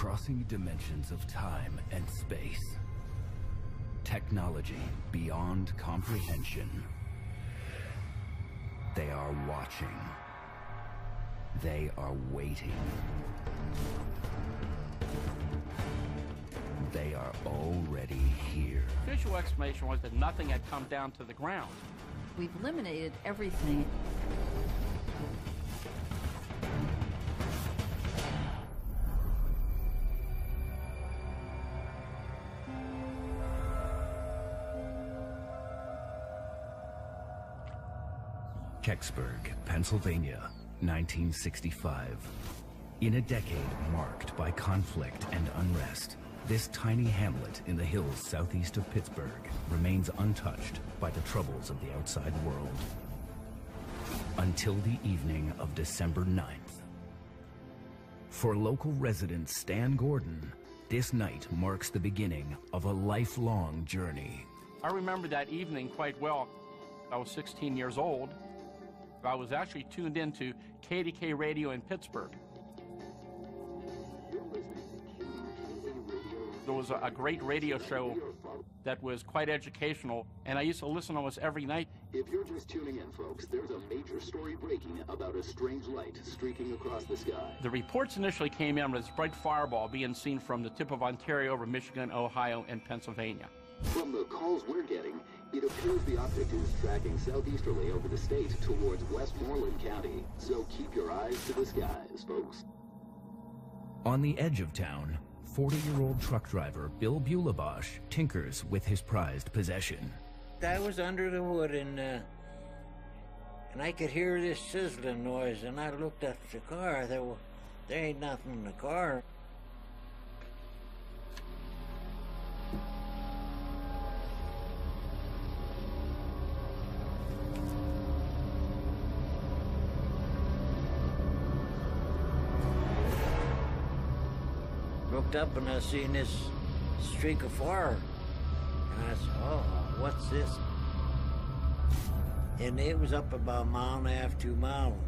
Crossing dimensions of time and space. Technology beyond comprehension. They are watching. They are waiting. They are already here. Official explanation was that nothing had come down to the ground. We've eliminated everything. Kescksburg, Pennsylvania, 1965. In a decade marked by conflict and unrest, this tiny hamlet in the hills southeast of Pittsburgh remains untouched by the troubles of the outside world. Until the evening of December 9th. For local resident Stan Gordon, this night marks the beginning of a lifelong journey. I remember that evening quite well. I was 16 years old. I was actually tuned into KDK radio in Pittsburgh. There was a great radio show that was quite educational, and I used to listen almost every night. If you're just tuning in, folks, there's a major story breaking about a strange light streaking across the sky. The reports initially came in with this bright fireball being seen from the tip of Ontario over Michigan, Ohio, and Pennsylvania. From the calls we're getting, it appears the object is tracking southeasterly over the state towards Westmoreland County. So keep your eyes to the skies, folks. On the edge of town, 40-year-old truck driver Bill Bulabosh tinkers with his prized possession. I was under the wood and I could hear this sizzling noise, and I looked at the car. There ain't nothing in the car. Looked up and I seen this streak of fire, and I said, "Oh, what's this?" And it was up about a mile and a half, 2 miles.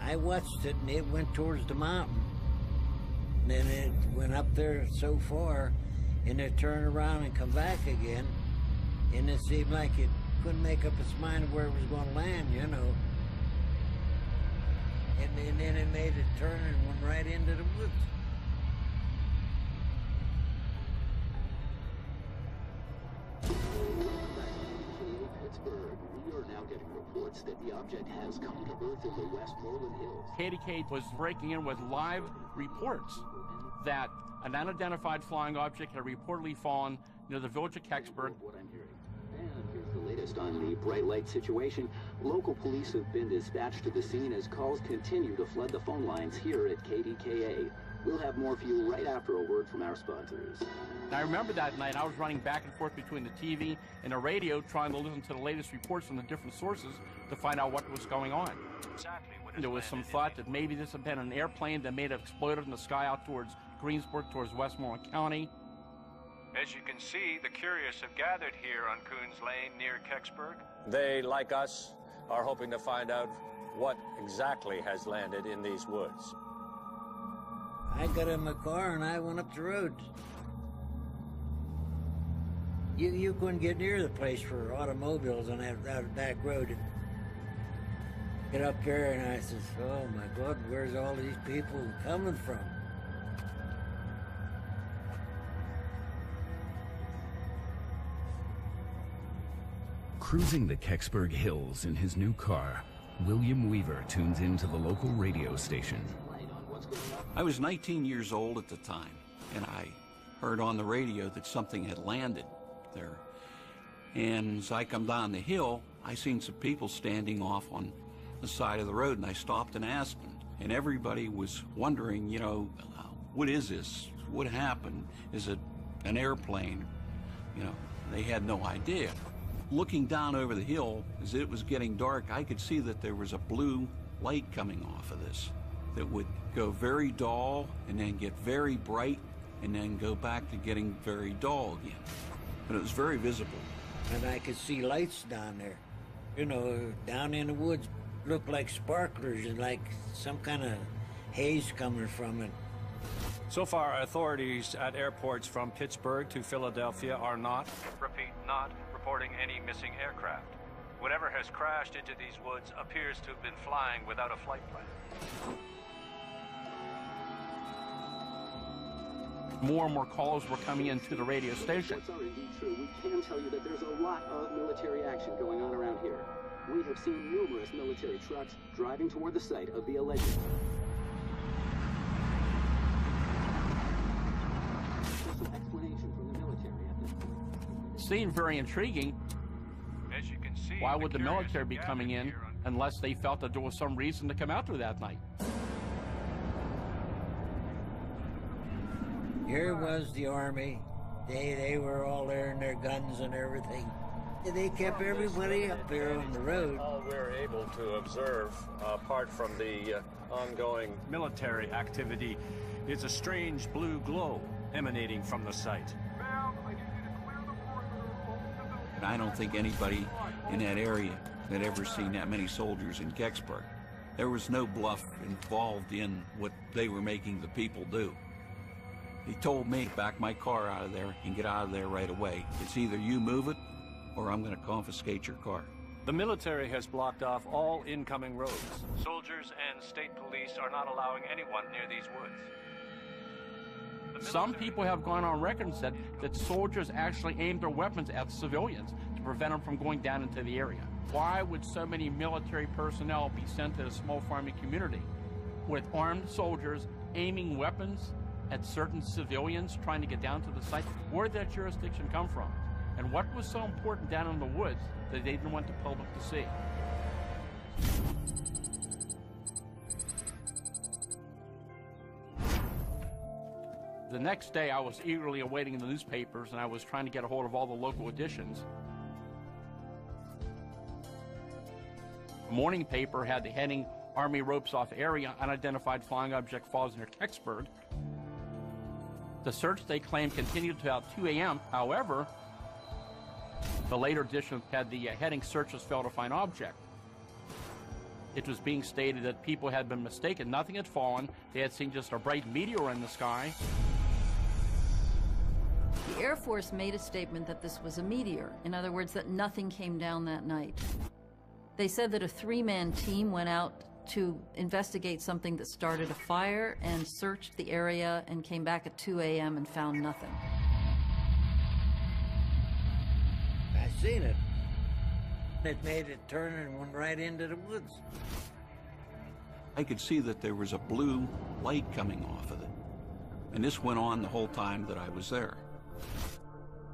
I watched it, and it went towards the mountain. And then it went up there so far, and it turned around and come back again. And it seemed like it couldn't make up its mind where it was going to land, you know. And then it made it turn and went right into the woods. Pittsburgh, we are now getting reports that the object has come to Earth in the Westmoreland Hills. KDK was breaking in with live reports that an unidentified flying object had reportedly fallen near the village of Kescksburg. What I'm hearing. And here's the latest on the bright light situation. Local police have been dispatched to the scene as calls continue to flood the phone lines here at KDKA. We'll have more for you right after a word from our sponsors. I remember that night I was running back and forth between the TV and the radio trying to listen to the latest reports from the different sources to find out what was going on. There was some thought that maybe this had been an airplane that may have exploded in the sky out towards Greensburg, towards Westmoreland County. As you can see, the curious have gathered here on Coons Lane near Kescksburg. They, like us, are hoping to find out what exactly has landed in these woods. I got in my car and I went up the road. You couldn't get near the place for automobiles on that back road. Get up there and I says, "Oh my God, where's all these people coming from?" Cruising the Kescksburg Hills in his new car, William Weaver tunes into the local radio station. I was 19 years old at the time, and I heard on the radio that something had landed there. And as I come down the hill, I seen some people standing off on the side of the road, and I stopped and asked them. And everybody was wondering, you know, what is this? What happened? Is it an airplane? You know, they had no idea. Looking down over the hill, as it was getting dark, I could see that there was a blue light coming off of this that would go very dull and then get very bright and then go back to getting very dull again. But it was very visible. And I could see lights down there, you know, down in the woods. Looked like sparklers and like some kind of haze coming from it. So far, authorities at airports from Pittsburgh to Philadelphia are not, repeat, not reporting any missing aircraft. Whatever has crashed into these woods appears to have been flying without a flight plan. More and more calls were coming into the radio station. What's already true, we can tell you that there's a lot of military action going on around here. We have seen numerous military trucks driving toward the site of the alleged. There's some explanation from the military at this point. Seemed very intriguing. As you can see, Why would the military be coming in unless they felt that there was some reason to come out there that night? Here was the Army. They were all there in their guns and everything. They kept everybody up there on the road. All we're able to observe, apart from the ongoing military activity, is a strange blue glow emanating from the site. I don't think anybody in that area had ever seen that many soldiers in Kescksburg. There was no bluff involved in what they were making the people do. He told me, back my car out of there and get out of there right away. It's either you move it or I'm going to confiscate your car. The military has blocked off all incoming roads. Soldiers and state police are not allowing anyone near these woods. Some people have gone on record and said that soldiers actually aimed their weapons at civilians to prevent them from going down into the area. Why would so many military personnel be sent to a small farming community with armed soldiers aiming weapons at certain civilians trying to get down to the site? Where did that jurisdiction come from? And what was so important down in the woods that they didn't want the public to see? The next day, I was eagerly awaiting the newspapers, and I was trying to get a hold of all the local editions. The morning paper had the heading, Army ropes off area, unidentified flying object falls near Kescksburg. The search, they claimed, continued to about 2 a.m. However, the later edition had the heading, searches failed to find object. It was being stated that people had been mistaken. Nothing had fallen. They had seen just a bright meteor in the sky. The Air Force made a statement that this was a meteor. In other words, that nothing came down that night. They said that a 3-man team went out to investigate something that started a fire and searched the area and came back at 2 a.m. and found nothing. I seen it. It made it turn and went right into the woods. I could see that there was a blue light coming off of it. And this went on the whole time that I was there.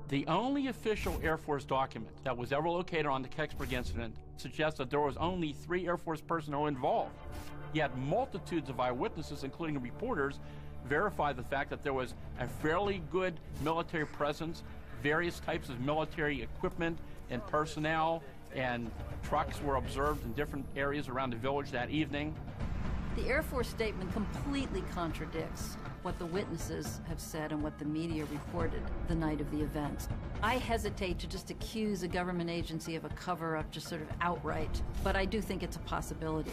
The only official Air Force document that was ever located on the Kescksburg incident suggests that there was only 3 Air Force personnel involved. Yet multitudes of eyewitnesses, including reporters, verified the fact that there was a fairly good military presence, various types of military equipment and personnel, and trucks were observed in different areas around the village that evening. The Air Force statement completely contradicts what the witnesses have said and what the media reported the night of the event. I hesitate to just accuse a government agency of a cover-up just sort of outright, but I do think it's a possibility.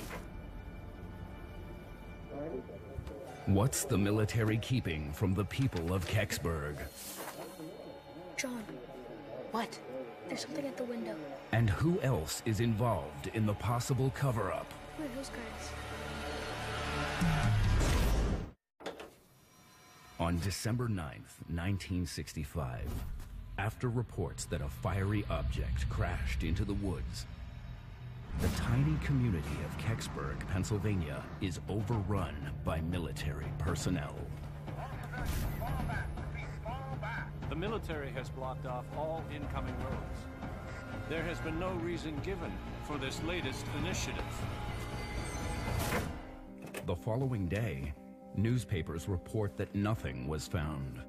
What's the military keeping from the people of Kescksburg? John. What? There's something at the window. And who else is involved in the possible cover-up? Who are those guys? On December 9th, 1965, after reports that a fiery object crashed into the woods, the tiny community of Kescksburg, Pennsylvania, is overrun by military personnel. The military has blocked off all incoming roads. There has been no reason given for this latest initiative. The following day, newspapers report that nothing was found.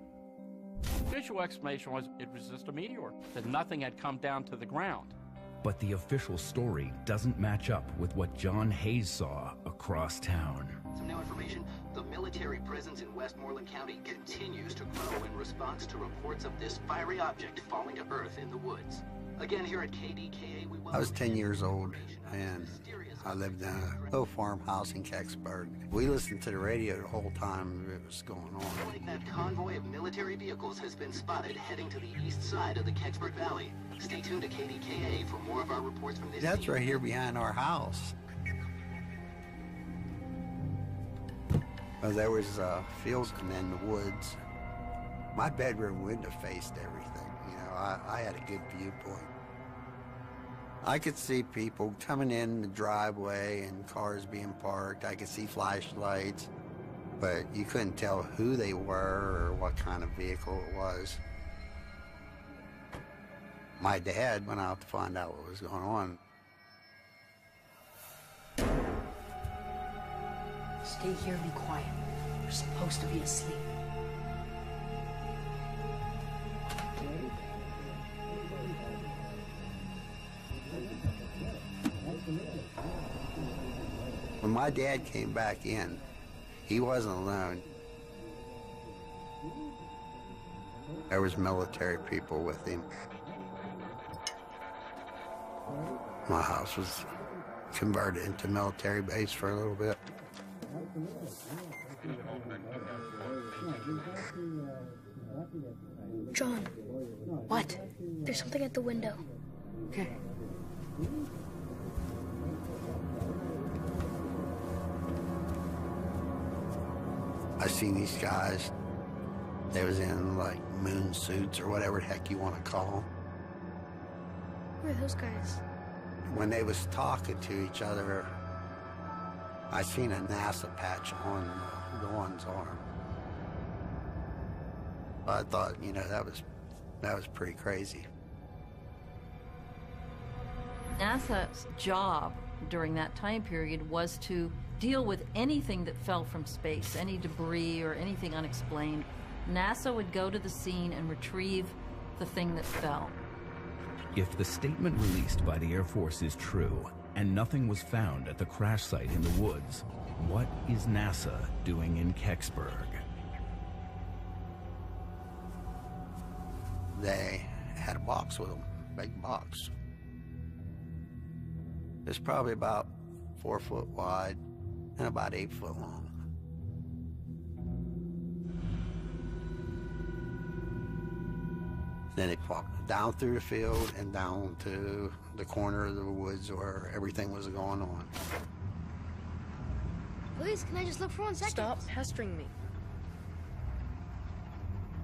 The official explanation was it was just a meteor, that nothing had come down to the ground. But the official story doesn't match up with what John Hayes saw across town. Some new information. The military presence in Westmoreland County continues to grow in response to reports of this fiery object falling to earth in the woods. Again, here at KDKA, I was 10 years old, and I lived in a little farmhouse in Kescksburg. We listened to the radio the whole time it was going on. Like that convoy of military vehicles has been spotted heading to the east side of the Kescksburg Valley. Stay tuned to KDKA for more of our reports from this That's right here behind our house. Well, there was fields and then the woods. My bedroom window faced everything. You know, I had a good viewpoint. I could see people coming in the driveway and cars being parked. I could see flashlights, but you couldn't tell who they were or what kind of vehicle it was. My dad went out to find out what was going on. Stay here and be quiet. You're supposed to be asleep. When my dad came back in, he wasn't alone. There was military people with him. My house was converted into a military base for a little bit. John. What? There's something at the window. Okay. I seen these guys. They was in like moon suits or whatever the heck you want to call them. Who are those guys? When they was talking to each other, I seen a NASA patch on the one's arm. I thought, you know, that was pretty crazy. NASA's job during that time period was to deal with anything that fell from space, any debris or anything unexplained. NASA would go to the scene and retrieve the thing that fell. If the statement released by the Air Force is true, and nothing was found at the crash site in the woods, what is NASA doing in Kescksburg? They had a box with them, big box. It's probably about 4 foot wide and about 8 foot long. Then it popped down through the field and down to the corner of the woods where everything was going on. Please, can I just look for 1 second? Stop pestering me.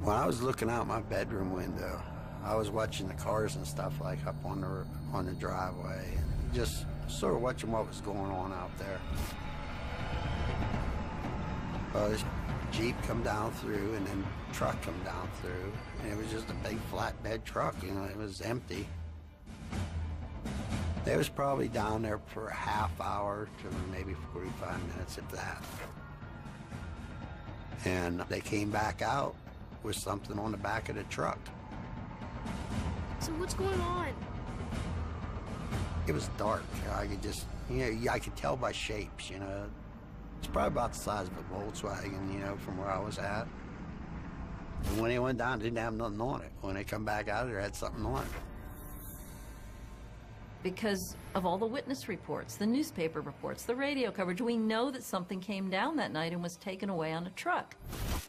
When I was looking out my bedroom window, I was watching the cars and stuff like up on the driveway and just sort of watching what was going on out there. Well, this Jeep come down through and then truck come down through, and it was just a big flatbed truck, you know, it was empty. They was probably down there for a half hour to maybe 45 minutes if that. And they came back out with something on the back of the truck. So what's going on? It was dark. I could just, you know, I could tell by shapes, you know. It's probably about the size of a Volkswagen, you know, from where I was at. And when they went down, it didn't have nothing on it. When they come back out of there, it had something on it. Because of all the witness reports, the newspaper reports, the radio coverage, we know that something came down that night and was taken away on a truck.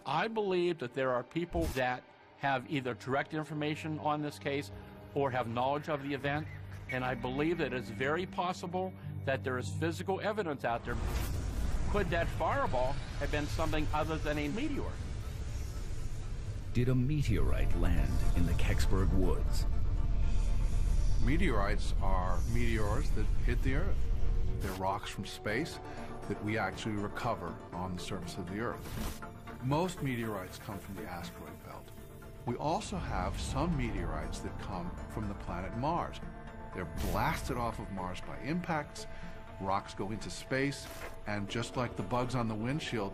I believe that there are people that have either direct information on this case or have knowledge of the event, and I believe that it's very possible that there is physical evidence out there. Could that fireball have been something other than a meteor? Did a meteorite land in the Kescksburg woods? Meteorites are meteors that hit the Earth. They're rocks from space that we actually recover on the surface of the Earth. Most meteorites come from the asteroid belt. We also have some meteorites that come from the planet Mars. They're blasted off of Mars by impacts, rocks go into space, and just like the bugs on the windshield,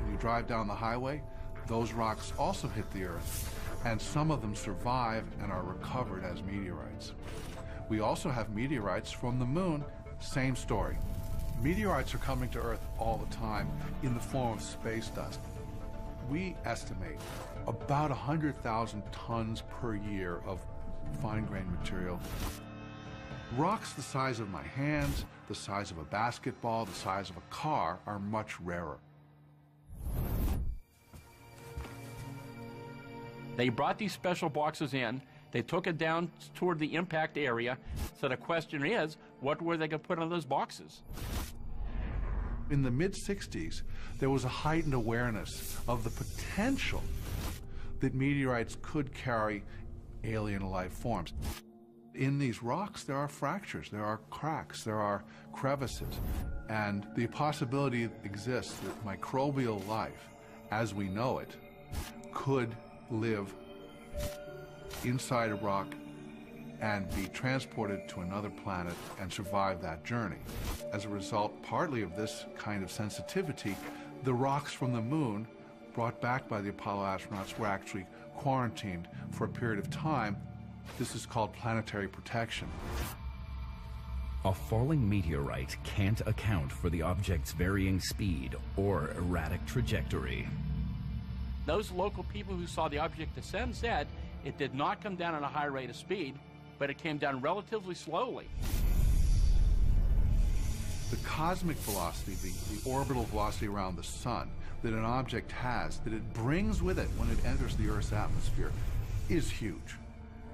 when you drive down the highway, those rocks also hit the Earth, and some of them survive and are recovered as meteorites. We also have meteorites from the moon, same story. Meteorites are coming to Earth all the time in the form of space dust. We estimate about 100,000 tons per year of fine-grained material. Rocks the size of my hands, the size of a basketball, the size of a car are much rarer. They brought these special boxes in. They took it down toward the impact area. So the question is, what were they going to put on those boxes? In the mid-60s, there was a heightened awareness of the potential that meteorites could carry alien life forms. In these rocks, there are fractures, there are cracks, there are crevices, and the possibility exists that microbial life, as we know it, could live inside a rock and be transported to another planet and survive that journey. As a result, partly of this kind of sensitivity, the rocks from the moon brought back by the Apollo astronauts were actually quarantined for a period of time. This is called planetary protection. A falling meteorite can't account for the object's varying speed or erratic trajectory. Those local people who saw the object descend said it did not come down at a high rate of speed, but it came down relatively slowly. The cosmic velocity, the orbital velocity around the sun that an object has, that it brings with it when it enters the Earth's atmosphere, is huge,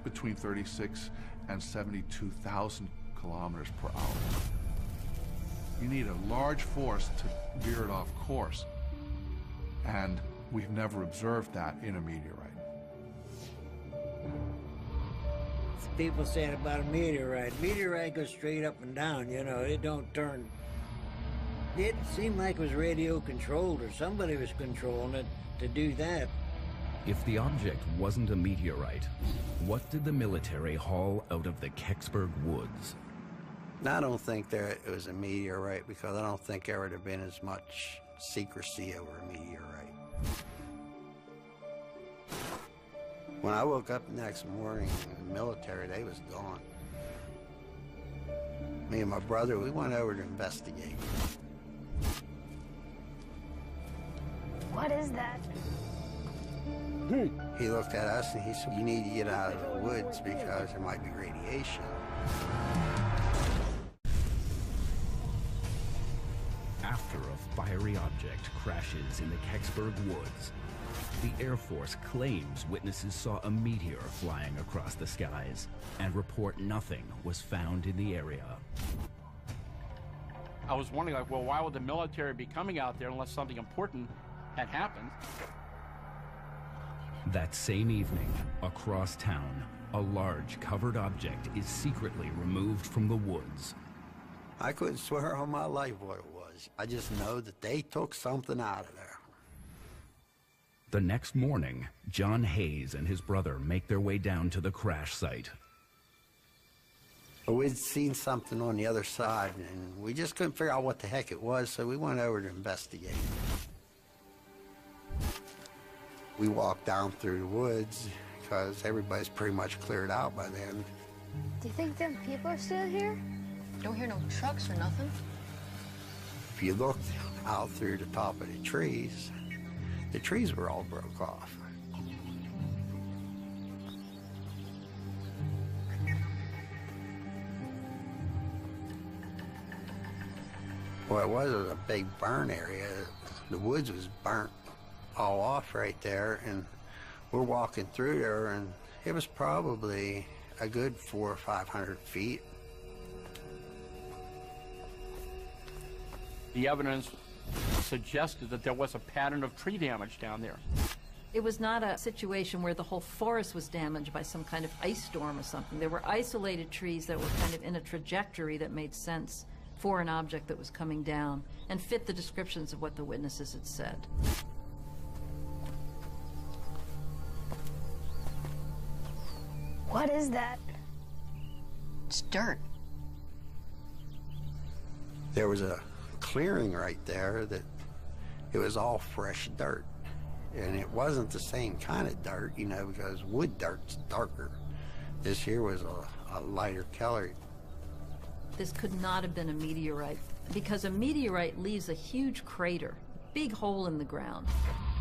between 36 and 72,000 kilometers per hour. You need a large force to veer it off course, and we've never observed that in a meteorite. People saying about a meteorite. Meteorite goes straight up and down, you know, it don't turn. It seemed like it was radio controlled or somebody was controlling it to do that. If the object wasn't a meteorite, what did the military haul out of the Kescksburg woods? I don't think it was a meteorite because I don't think there would have been as much secrecy over a meteorite. When I woke up the next morning in the military, they was gone. Me and my brother, we went over to investigate. What is that? He looked at us and he said, "You need to get out of the woods because there might be radiation." After a fiery object crashes in the Kescksburg woods, the Air Force claims witnesses saw a meteor flying across the skies and report nothing was found in the area. I was wondering, like, well, why would the military be coming out there unless something important had happened? That same evening, across town, a large covered object is secretly removed from the woods. I couldn't swear on my life what it was. I just know that they took something out of there. The next morning, John Hayes and his brother make their way down to the crash site. We'd seen something on the other side, and we just couldn't figure out what the heck it was, so we went over to investigate. We walked down through the woods, because everybody's pretty much cleared out by then. Do you think them people are still here? Don't hear no trucks or nothing. If you looked out through the top of the trees were all broke off. What it was a big burn area. The woods was burnt all off right there, and we're walking through there, and it was probably a good 400 or 500 feet. The evidence suggested that there was a pattern of tree damage down there. It was not a situation where the whole forest was damaged by some kind of ice storm or something. There were isolated trees that were kind of in a trajectory that made sense for an object that was coming down and fit the descriptions of what the witnesses had said. What is that? It's dirt. There was a clearing right there that it was all fresh dirt. And it wasn't the same kind of dirt, you know, because wood dirt's darker. This here was a lighter color. This could not have been a meteorite, because a meteorite leaves a huge crater, a big hole in the ground.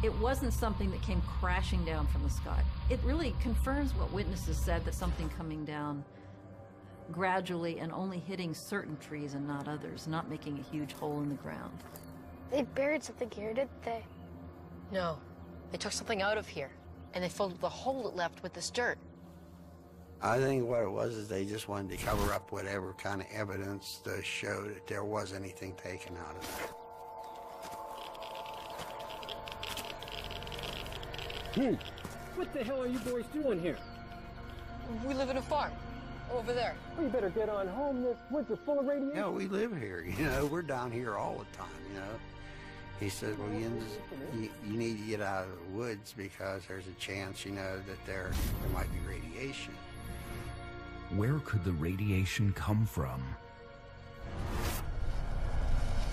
It wasn't something that came crashing down from the sky. It really confirms what witnesses said, that something coming down gradually and only hitting certain trees and not others, not making a huge hole in the ground. They buried something here, didn't they? No. They took something out of here, and they filled the hole it left with this dirt. I think what it was is they just wanted to cover up whatever kind of evidence to show that there was anything taken out of it. What the hell are you boys doing here? We live in a farm, over there. Well, you better get on home. This woods are full of radiation. Yeah, we live here, you know, we're down here all the time, you know. He said, well, you need to get out of the woods because there's a chance, you know, that there might be radiation. Where could the radiation come from?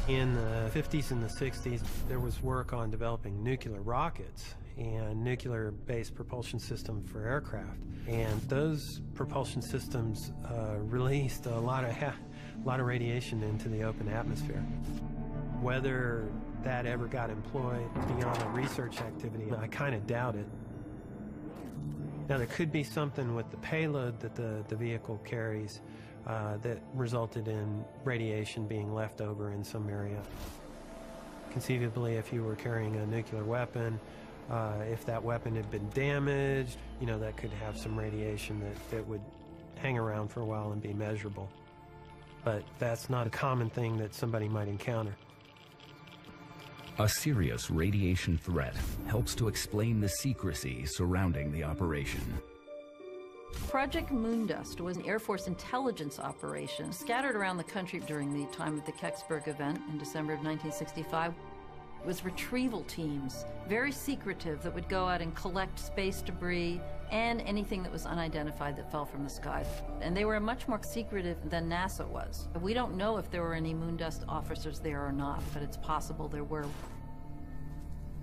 In the 50s and the 60s, there was work on developing nuclear rockets and nuclear-based propulsion system for aircraft. And those propulsion systems released a lot of radiation into the open atmosphere. Whether that ever got employed beyond a research activity, I kind of doubt it. Now, there could be something with the payload that the vehicle carries that resulted in radiation being left over in some area. Conceivably, if you were carrying a nuclear weapon, if that weapon had been damaged, you know, that could have some radiation that would hang around for a while and be measurable. But that's not a common thing that somebody might encounter. A serious radiation threat helps to explain the secrecy surrounding the operation. Project Moondust was an Air Force intelligence operation scattered around the country during the time of the Kescksburg event in December of 1965. It was retrieval teams, very secretive, that would go out and collect space debris and anything that was unidentified that fell from the sky. And they were much more secretive than NASA was. We don't know if there were any Moondust officers there or not, but it's possible there were.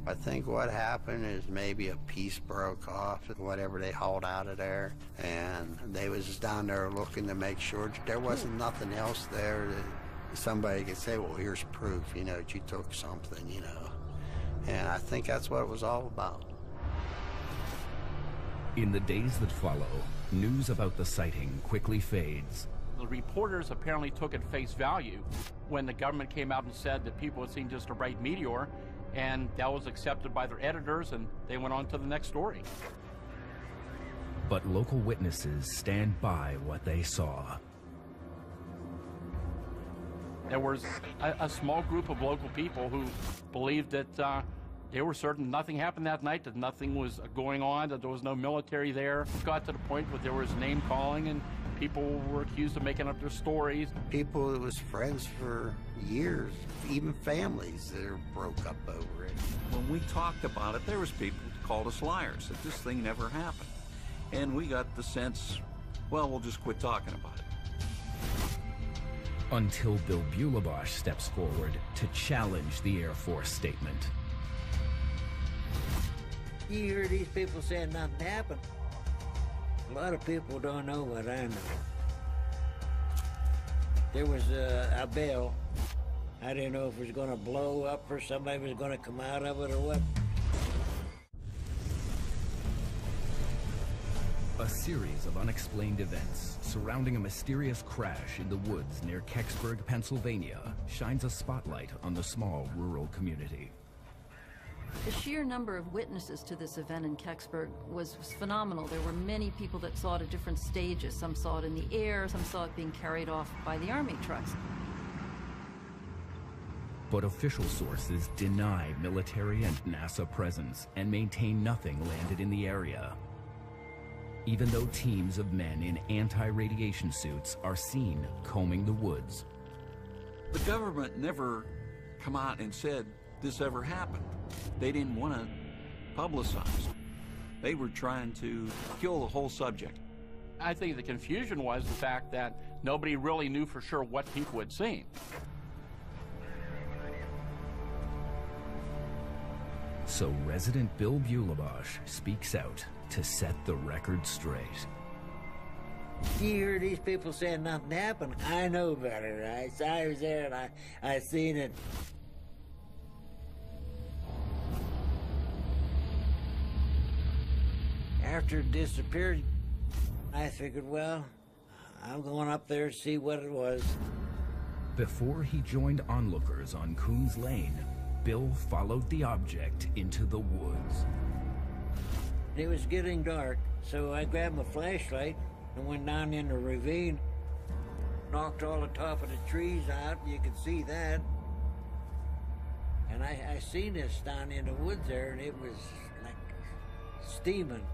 I think what happened is maybe a piece broke off, whatever they hauled out of there, and they was just down there looking to make sure that there wasn't nothing else there that somebody could say, well, here's proof, you know, that you took something, you know. And I think that's what it was all about. In the days that follow, news about the sighting quickly fades. The reporters apparently took at face value when the government came out and said that people had seen just a bright meteor, and that was accepted by their editors, and they went on to the next story. But local witnesses stand by what they saw. There was a small group of local people who believed that they were certain nothing happened that night, that nothing was going on, that there was no military there. It got to the point where there was name calling and people were accused of making up their stories. People that was friends for years, even families that broke up over it. When we talked about it, there was people who called us liars, that this thing never happened. And we got the sense, well, we'll just quit talking about it. Until Bill Bulabosh steps forward to challenge the Air Force statement. You hear these people saying nothing happened. A lot of people don't know what I know. There was a bell. I didn't know if it was going to blow up or somebody was going to come out of it or what. A series of unexplained events surrounding a mysterious crash in the woods near Kescksburg, Pennsylvania, shines a spotlight on the small rural community. The sheer number of witnesses to this event in Kescksburg was phenomenal. There were many people that saw it at different stages. Some saw it in the air, some saw it being carried off by the Army trucks. But official sources deny military and NASA presence and maintain nothing landed in the area. Even though teams of men in anti-radiation suits are seen combing the woods. The government never come out and said this ever happened. They didn't want to publicize. They were trying to kill the whole subject. I think the confusion was the fact that nobody really knew for sure what people had seen. So resident Bill Bulabosh speaks out to set the record straight. You hear these people saying nothing happened. I know better, right? So I was there and I seen it. After it disappeared, I figured, well, I'm going up there to see what it was. Before he joined onlookers on Coons Lane, Bill followed the object into the woods. It was getting dark, so I grabbed my flashlight and went down in the ravine, knocked all the top of the trees out, you could see that. And I seen this down in the woods there, and it was like steaming.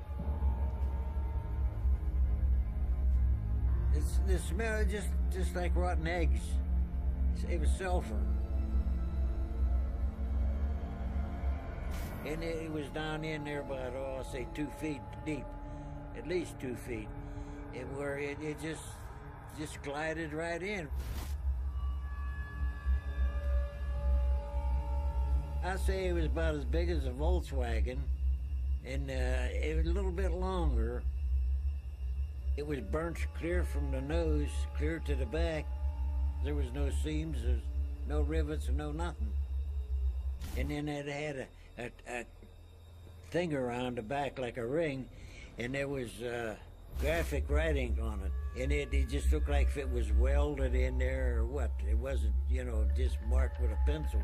The smell just like rotten eggs. It was sulfur. And it was down in there about, I'll say 2 feet deep, at least 2 feet. It just glided right in. I'd say it was about as big as a Volkswagen, and it was a little bit longer. It was burnt clear from the nose, clear to the back. There was no seams, there's no rivets, no nothing. And then it had a thing around the back like a ring, and there was graphic writing on it. And it just looked like it was welded in there or what. It wasn't, just marked with a pencil.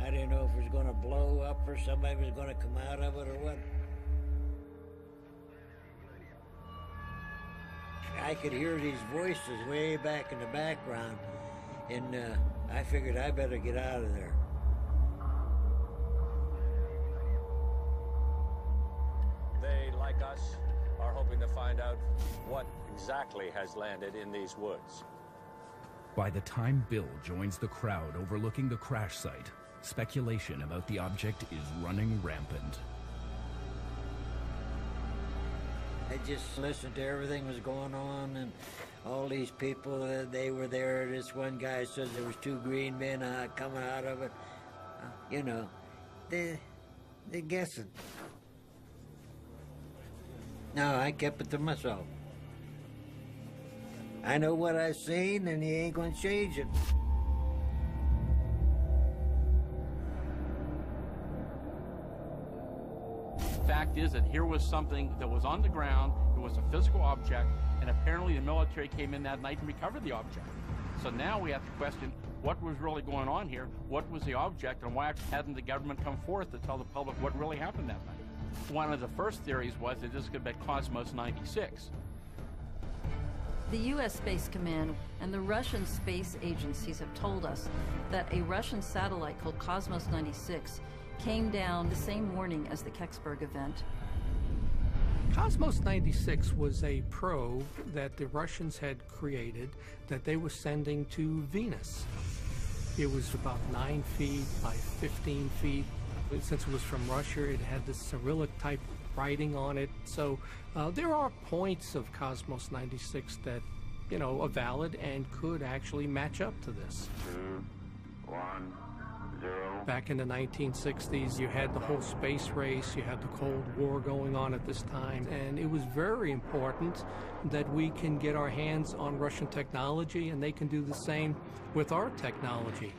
I didn't know if it was going to blow up or somebody was going to come out of it or what. I could hear these voices way back in the background, and I figured I better get out of there. They, like us, are hoping to find out what exactly has landed in these woods. By the time Bill joins the crowd overlooking the crash site, speculation about the object is running rampant. I just listened to everything that was going on, and all these people, they were there. This one guy says there was 2 green men coming out of it. They're guessing. No, I kept it to myself. I know what I've seen, and he ain't going to change it. Fact is that here was something that was on the ground, it was a physical object, and apparently the military came in that night and recovered the object. So now we have to question what was really going on here, what was the object, and why hadn't the government come forth to tell the public what really happened that night? One of the first theories was that this could have been Cosmos 96. The U.S. Space Command and the Russian space agencies have told us that a Russian satellite called Cosmos 96 came down the same morning as the Kescksburg event. Cosmos 96 was a probe that the Russians had created that they were sending to Venus. It was about 9 feet by 15 feet. Since it was from Russia, it had this Cyrillic type writing on it. So there are points of Cosmos 96 that, are valid and could actually match up to this. 2, 1, 0. Back in the 1960s, you had the whole space race, you had the Cold War going on at this time, and it was very important that we can get our hands on Russian technology and they can do the same with our technology.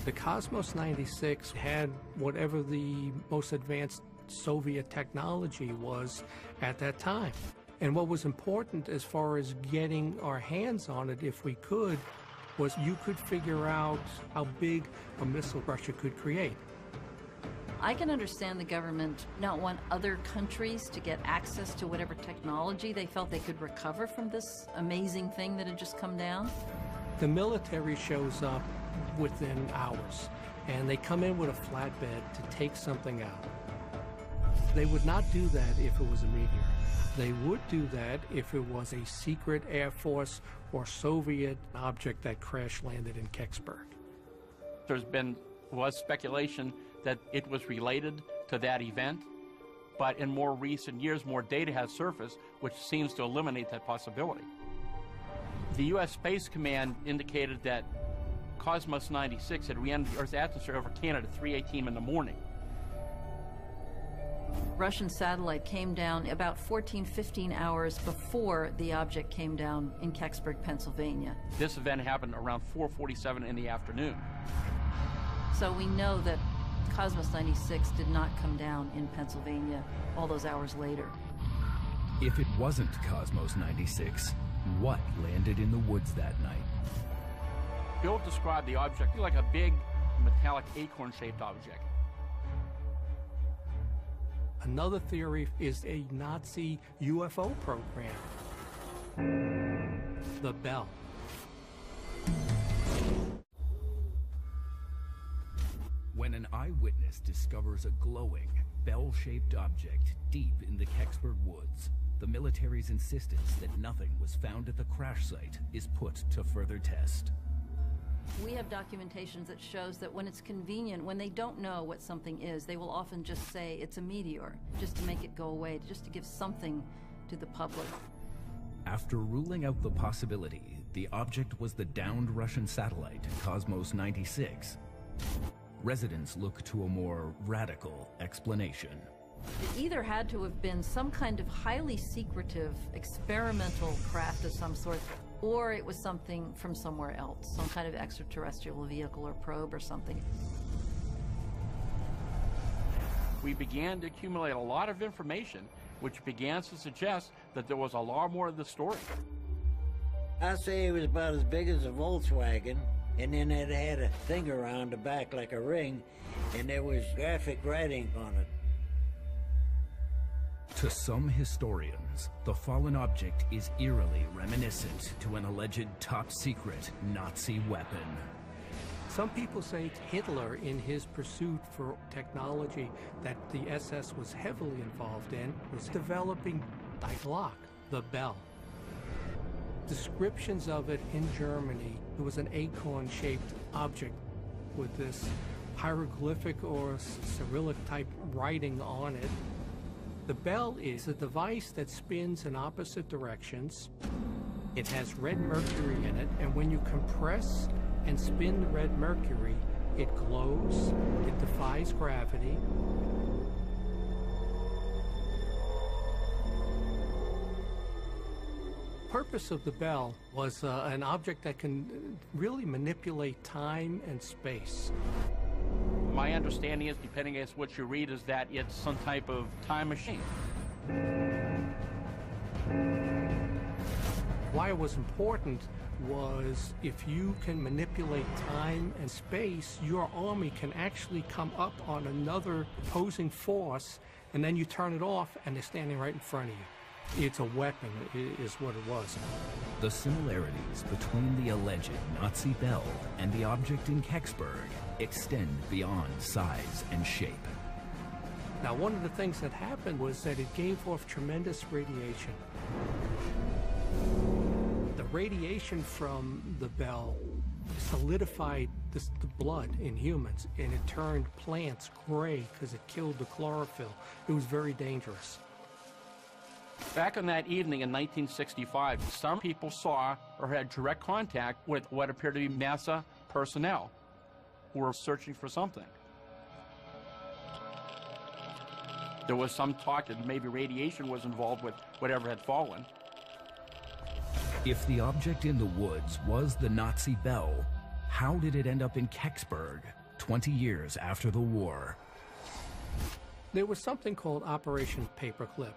The Cosmos 96 had whatever the most advanced Soviet technology was at that time. And what was important as far as getting our hands on it, if we could, was you could figure out how big a missile Russia could create. I can understand the government not want other countries to get access to whatever technology they felt they could recover from this amazing thing that had just come down. The military shows up within hours, and they come in with a flatbed to take something out. They would not do that if it was a meteor. They would do that if it was a secret Air Force or Soviet object that crash landed in Kescksburg. Was speculation that it was related to that event, but in more recent years, more data has surfaced, which seems to eliminate that possibility. The U.S. Space Command indicated that Cosmos 96 had re-entered the Earth's atmosphere over Canada at 3:18 in the morning. Russian satellite came down about 15 hours before the object came down in Kescksburg, Pennsylvania. This event happened around 4:47 in the afternoon. So we know that Cosmos 96 did not come down in Pennsylvania all those hours later. If it wasn't Cosmos 96, what landed in the woods that night? Bill described the object like a big metallic acorn-shaped object. Another theory is a Nazi UFO program. The Bell. When an eyewitness discovers a glowing, bell-shaped object deep in the Kescksburg woods, the military's insistence that nothing was found at the crash site is put to further test. We have documentations that shows that when it's convenient, when they don't know what something is, they will often just say it's a meteor, just to make it go away, just to give something to the public. After ruling out the possibility, the object was the downed Russian satellite, Cosmos 96. Residents look to a more radical explanation. It either had to have been some kind of highly secretive experimental craft of some sort, or it was something from somewhere else, some kind of extraterrestrial vehicle or probe or something. We began to accumulate a lot of information, which began to suggest that there was a lot more of the story. I say it was about as big as a Volkswagen, and then it had a thing around the back like a ring, and there was graphic writing on it. To some historians, the fallen object is eerily reminiscent to an alleged top-secret Nazi weapon. Some people say Hitler, in his pursuit for technology that the SS was heavily involved in, was developing Die Glock, the bell. Descriptions of it in Germany, it was an acorn-shaped object with this hieroglyphic or Cyrillic type writing on it. The bell is a device that spins in opposite directions. It has red mercury in it, and when you compress and spin the red mercury, it glows, it defies gravity. The purpose of the bell was an object that can really manipulate time and space. My understanding is, depending on what you read, is that it's some type of time machine. Why it was important was if you can manipulate time and space, your army can actually come up on another opposing force, and then you turn it off and they're standing right in front of you. It's a weapon, is what it was. The similarities between the alleged Nazi bell and the object in Kescksburg extend beyond size and shape. Now, one of the things that happened was that it gave off tremendous radiation. The radiation from the bell solidified the blood in humans, and it turned plants gray because it killed the chlorophyll. It was very dangerous. Back on that evening in 1965, some people saw or had direct contact with what appeared to be NASA personnel who were searching for something. There was some talk that maybe radiation was involved with whatever had fallen. If the object in the woods was the Nazi bell, how did it end up in Kescksburg 20 years after the war? There was something called Operation Paperclip.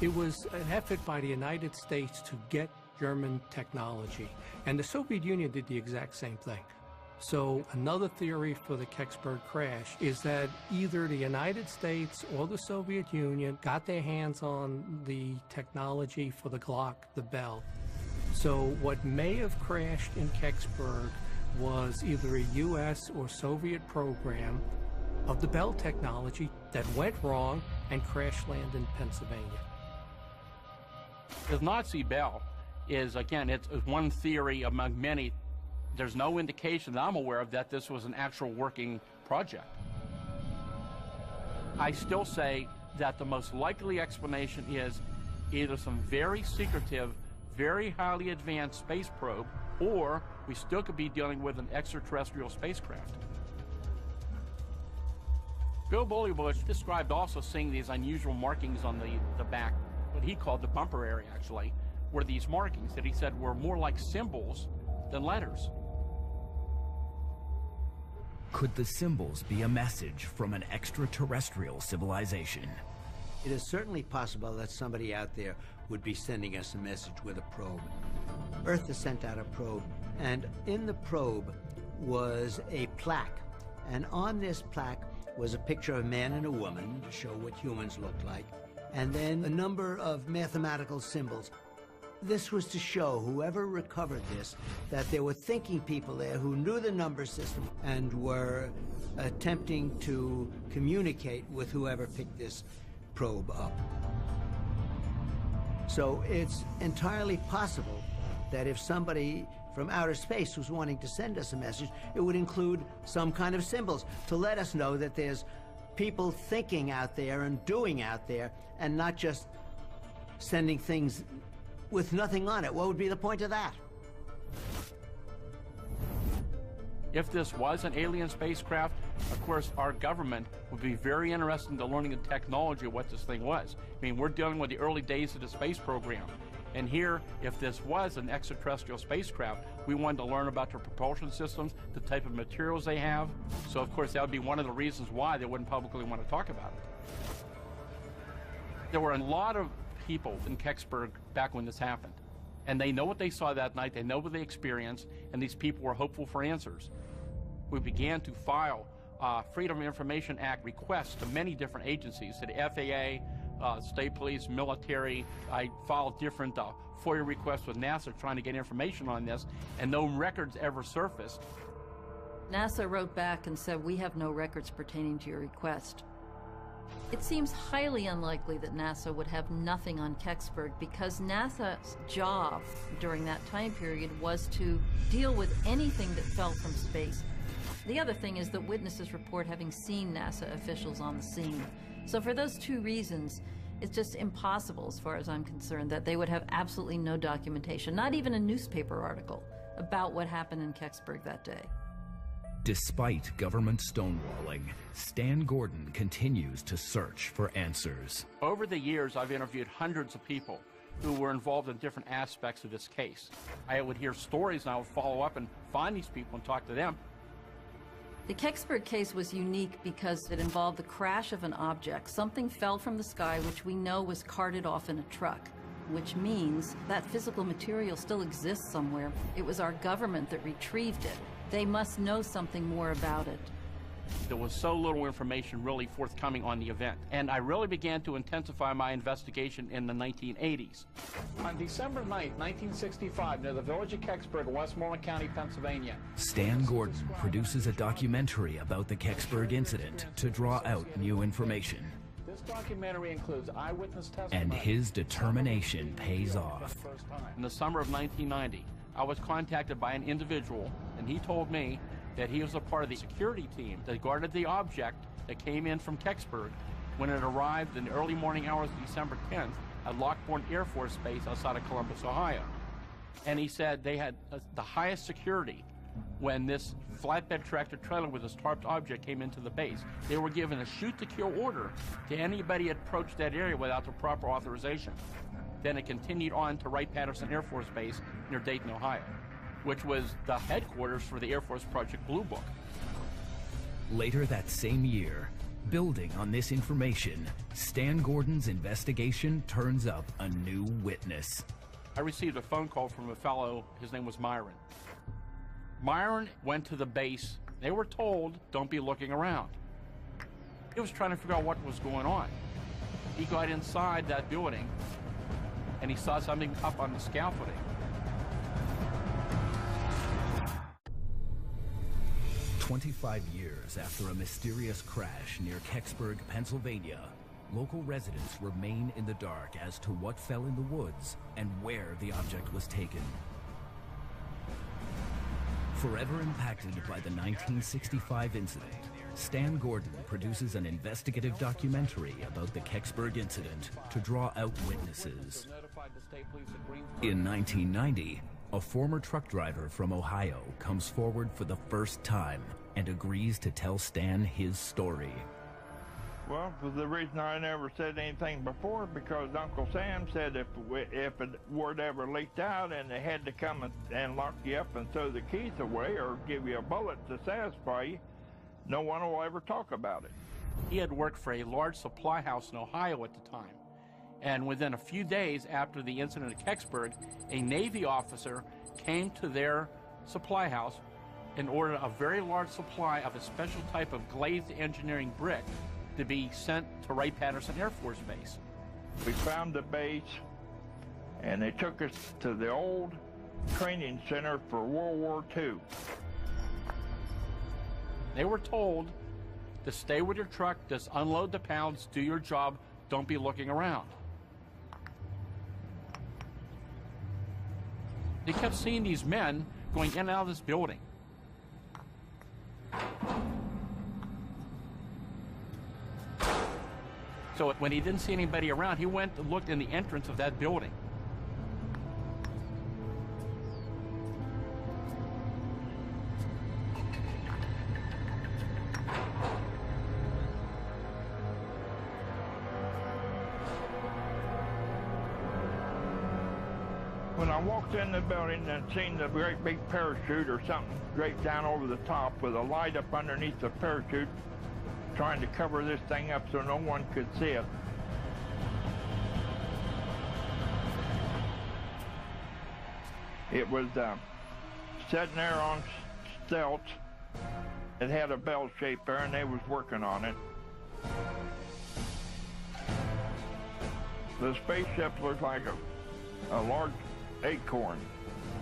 It was an effort by the United States to get German technology, and the Soviet Union did the exact same thing. So another theory for the Kescksburg crash is that either the United States or the Soviet Union got their hands on the technology for the Glock, the bell. So what may have crashed in Kescksburg was either a U.S. or Soviet program of the bell technology that went wrong and crash-landed in Pennsylvania. The Nazi bell is, again, it's one theory among many. There's no indication that I'm aware of that this was an actual working project. I still say that the most likely explanation is either some very secretive, very highly advanced space probe, or we still could be dealing with an extraterrestrial spacecraft. Bill Bulleybush described also seeing these unusual markings on the back, what he called the bumper area actually, were these markings that he said were more like symbols than letters. Could the symbols be a message from an extraterrestrial civilization? It is certainly possible that somebody out there would be sending us a message with a probe. Earth has sent out a probe, and in the probe was a plaque. And on this plaque was a picture of a man and a woman to show what humans look like, and then a number of mathematical symbols. This was to show whoever recovered this that there were thinking people there who knew the number system and were attempting to communicate with whoever picked this probe up. So it's entirely possible that if somebody from outer space was wanting to send us a message, it would include some kind of symbols to let us know that there's people thinking out there and doing out there, and not just sending things with nothing on it. What would be the point of that? If this was an alien spacecraft, of course, our government would be very interested in learning the technology of what this thing was. I mean, we're dealing with the early days of the space program. And here, if this was an extraterrestrial spacecraft, we wanted to learn about their propulsion systems, the type of materials they have. So, of course, that would be one of the reasons why they wouldn't publicly want to talk about it. There were a lot of people in Kescksburg back when this happened. And they know what they saw that night, they know what they experienced, and these people were hopeful for answers. We began to file Freedom of Information Act requests to many different agencies, to the FAA, state police, military. I filed different FOIA requests with NASA trying to get information on this, and no records ever surfaced. NASA wrote back and said, "We have no records pertaining to your request." It seems highly unlikely that NASA would have nothing on Kescksburg, because NASA's job during that time period was to deal with anything that fell from space. The other thing is that witnesses report having seen NASA officials on the scene. So for those two reasons, it's just impossible, as far as I'm concerned, that they would have absolutely no documentation, not even a newspaper article, about what happened in Kescksburg that day. Despite government stonewalling, Stan Gordon continues to search for answers. Over the years, I've interviewed hundreds of people who were involved in different aspects of this case. I would hear stories, and I would follow up and find these people and talk to them. The Kescksburg case was unique because it involved the crash of an object. Something fell from the sky, which we know was carted off in a truck, which means that physical material still exists somewhere. It was our government that retrieved it. They must know something more about it. There was so little information really forthcoming on the event, and I really began to intensify my investigation in the 1980s. On December 9, 1965, near the village of Kescksburg, Westmoreland County, Pennsylvania, Stan Gordon produces a documentary about the Kescksburg incident to draw out new information. This documentary includes eyewitness testimony. And his determination pays off. In the summer of 1990, I was contacted by an individual, and he told me that he was a part of the security team that guarded the object that came in from Kescksburg when it arrived in the early morning hours of December 10th at Lockbourne Air Force Base outside of Columbus, Ohio. And he said they had the highest security when this flatbed tractor trailer with this tarped object came into the base. They were given a shoot-to-kill order to anybody who approached that area without the proper authorization. Then it continued on to Wright-Patterson Air Force Base near Dayton, Ohio, which was the headquarters for the Air Force Project Blue Book. Later that same year, building on this information, Stan Gordon's investigation turns up a new witness. I received a phone call from a fellow, his name was Myron. Myron went to the base. They were told, don't be looking around. He was trying to figure out what was going on. He got inside that building, and he saw something up on the scaffolding. "25 years after a mysterious crash near Kescksburg, Pennsylvania, local residents remain in the dark as to what fell in the woods and where the object was taken. Forever impacted by the 1965 incident, Stan Gordon produces an investigative documentary about the Kescksburg incident to draw out witnesses. In 1990, a former truck driver from Ohio comes forward for the first time and agrees to tell Stan his story. Well, for the reason I never said anything before, because Uncle Sam said if word ever leaked out and they had to come and lock you up and throw the keys away or give you a bullet to satisfy you, no one will ever talk about it. He had worked for a large supply house in Ohio at the time. And within a few days after the incident at Kescksburg, a Navy officer came to their supply house and ordered a very large supply of a special type of glazed engineering brick to be sent to Wright-Patterson Air Force Base. We found the base, and they took us to the old training center for World War II. They were told to stay with your truck, just unload the pounds, do your job, don't be looking around. They kept seeing these men going in and out of this building. So when he didn't see anybody around, he went and looked in the entrance of that building. When I walked in the building and seen the great big parachute or something draped down over the top with a light up underneath the parachute, trying to cover this thing up so no one could see it. It was sitting there on stilts. It had a bell shape there, and they was working on it. The spaceship looked like a large acorn.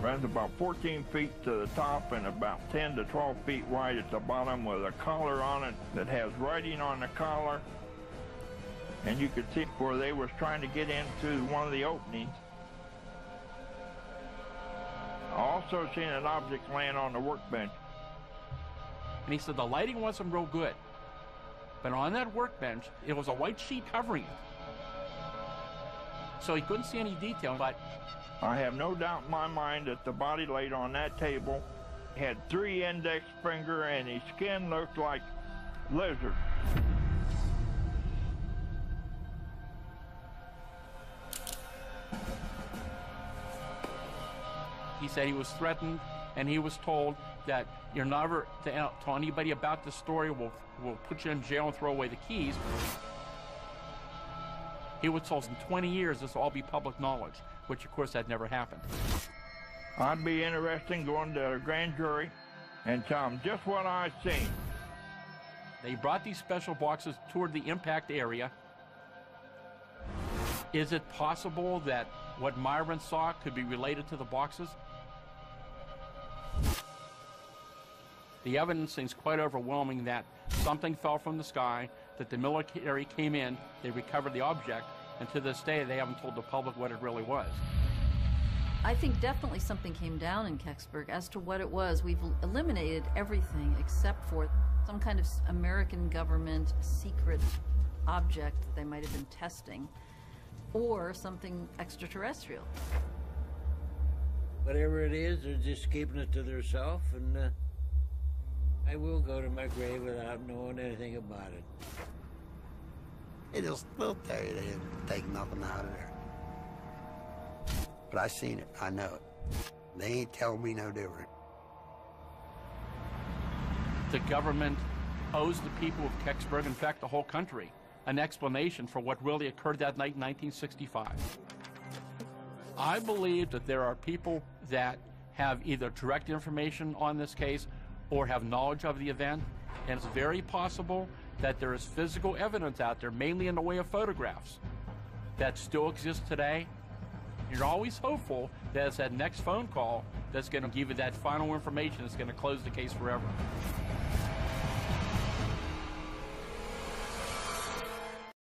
Runs about 14 feet to the top and about 10 to 12 feet wide at the bottom, with a collar on it that has writing on the collar. And you could see where they was trying to get into one of the openings. I also seen an object laying on the workbench. And he said the lighting wasn't real good, but on that workbench, it was a white sheet covering it. So he couldn't see any detail, but I have no doubt in my mind that the body laid on that table had 3 index finger, and his skin looked like lizard. he said he was threatened, and he was told that you're never to tell anybody about this story. We'll put you in jail and throw away the keys. He was told in 20 years this will all be public knowledge, which of course had never happened. I'd be interested in going to a grand jury and tell them just what I seen. They brought these special boxes toward the impact area. Is it possible that what Myron saw could be related to the boxes? The evidence seems quite overwhelming that something fell from the sky, that the military came in, they recovered the object, and to this day they haven't told the public what it really was. I think definitely something came down in Kescksburg. As to what it was, we've eliminated everything except for some kind of American government secret object that they might have been testing, or something extraterrestrial. Whatever it is, they're just keeping it to themselves, and I will go to my grave without knowing anything about it. They'll tell you they didn't take nothing out of there. But I seen it, I know it. They ain't telling me no different. The government owes the people of Kescksburg, in fact the whole country, an explanation for what really occurred that night in 1965. I believe that there are people that have either direct information on this case or have knowledge of the event, and it's very possible that there is physical evidence out there, mainly in the way of photographs, that still exists today. You're always hopeful that it's that next phone call that's going to give you that final information that's going to close the case forever.